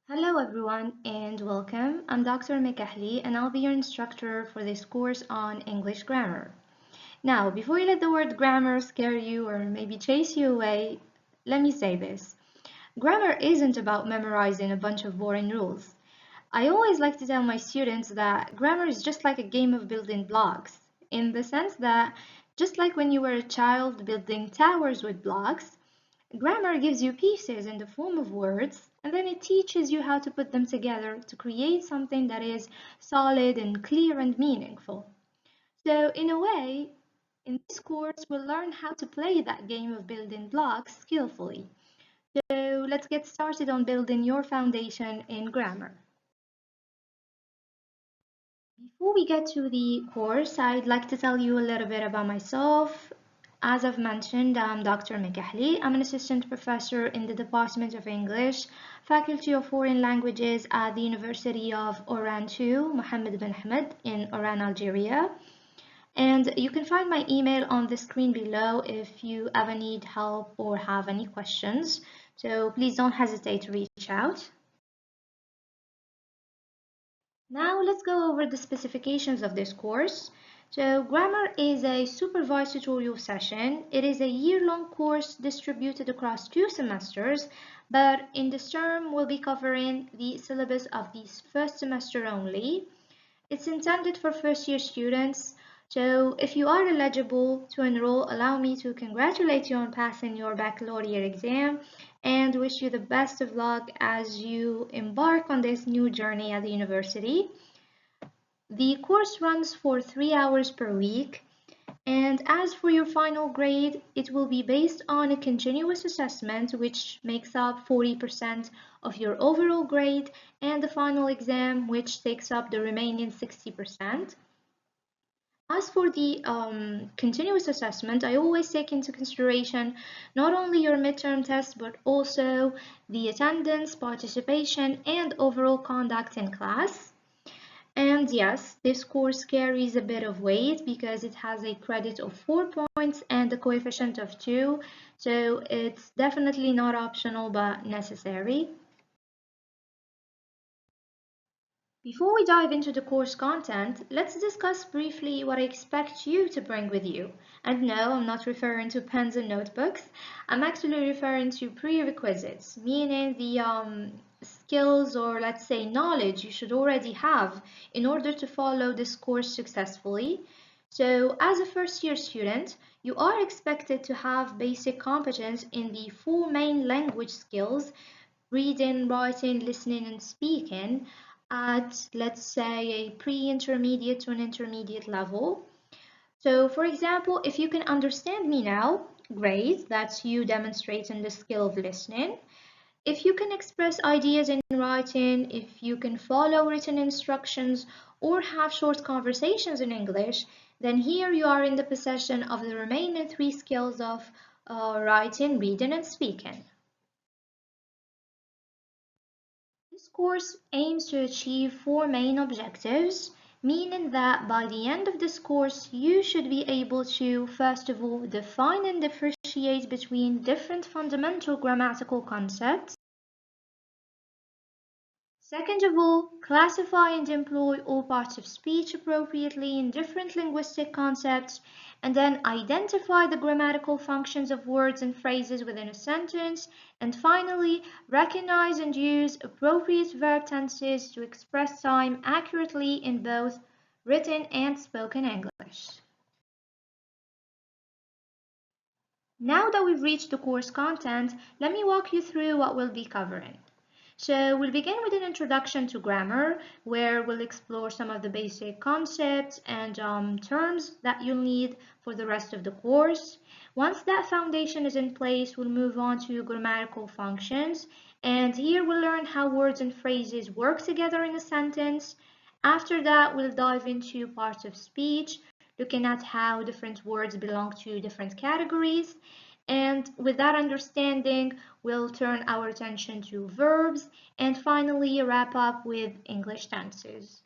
Hello everyone and welcome. I'm Dr. Mekahli and I'll be your instructor for this course on English grammar. Now, before you let the word grammar scare you or maybe chase you away, let me say this. Grammar isn't about memorizing a bunch of boring rules. I always like to tell my students that grammar is just like a game of building blocks, in the sense that just like when you were a child building towers with blocks, grammar gives you pieces in the form of words, and then it teaches you how to put them together to create something that is solid and clear and meaningful. So, in a way, in this course, we'll learn how to play that game of building blocks skillfully. So, let's get started on building your foundation in grammar. Before we get to the course, I'd like to tell you a little bit about myself. As I've mentioned, I'm Dr. Mekahli. I'm an assistant professor in the Department of English, Faculty of Foreign Languages at the University of Oran too, Mohamed Ben Ahmed in Oran, Algeria. And you can find my email on the screen below if you ever need help or have any questions. So please don't hesitate to reach out. Now let's go over the specifications of this course. So grammar is a supervised tutorial session. It is a year-long course distributed across 2 semesters, but in this term we'll be covering the syllabus of the first semester only. It's intended for first-year students, so if you are eligible to enroll, allow me to congratulate you on passing your baccalaureate exam and wish you the best of luck as you embark on this new journey at the university. The course runs for 3 hours per week, and as for your final grade, it will be based on a continuous assessment which makes up 40% of your overall grade and the final exam which takes up the remaining 60%. As for the continuous assessment, I always take into consideration not only your midterm test but also the attendance, participation, and overall conduct in class. And yes, this course carries a bit of weight because it has a credit of 4 points and a coefficient of 2, so it's definitely not optional but necessary. Before we dive into the course content, let's discuss briefly what I expect you to bring with you. And no, I'm not referring to pens and notebooks. I'm actually referring to prerequisites, meaning the skills or let's say knowledge you should already have in order to follow this course successfully. So, as a first year student, you are expected to have basic competence in the 4 main language skills: reading, writing, listening, and speaking at, let's say, a pre-intermediate to an intermediate level. So, for example, if you can understand me now, great, that's you demonstrating the skill of listening. If you can express ideas in writing, if you can follow written instructions or have short conversations in English, then here you are in the possession of the remaining 3 skills of writing, reading, and speaking. This course aims to achieve 4 main objectives, meaning that by the end of this course, you should be able to, first of all, define and differentiate between different fundamental grammatical concepts. Second of all, classify and employ all parts of speech appropriately in different linguistic concepts, and then identify the grammatical functions of words and phrases within a sentence, and finally, recognize and use appropriate verb tenses to express time accurately in both written and spoken English. Now that we've reached the course content, let me walk you through what we'll be covering. So we'll begin with an introduction to grammar, where we'll explore some of the basic concepts and terms that you'll need for the rest of the course. Once that foundation is in place, we'll move on to grammatical functions, and here we'll learn how words and phrases work together in a sentence. After that, we'll dive into parts of speech, looking at how different words belong to different categories. And with that understanding, we'll turn our attention to verbs and finally wrap up with English tenses.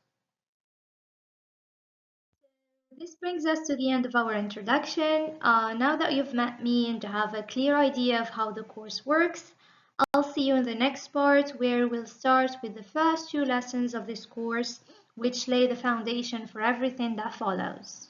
This brings us to the end of our introduction. Now that you've met me and have a clear idea of how the course works, I'll see you in the next part where we'll start with the first two lessons of this course, which lay the foundation for everything that follows.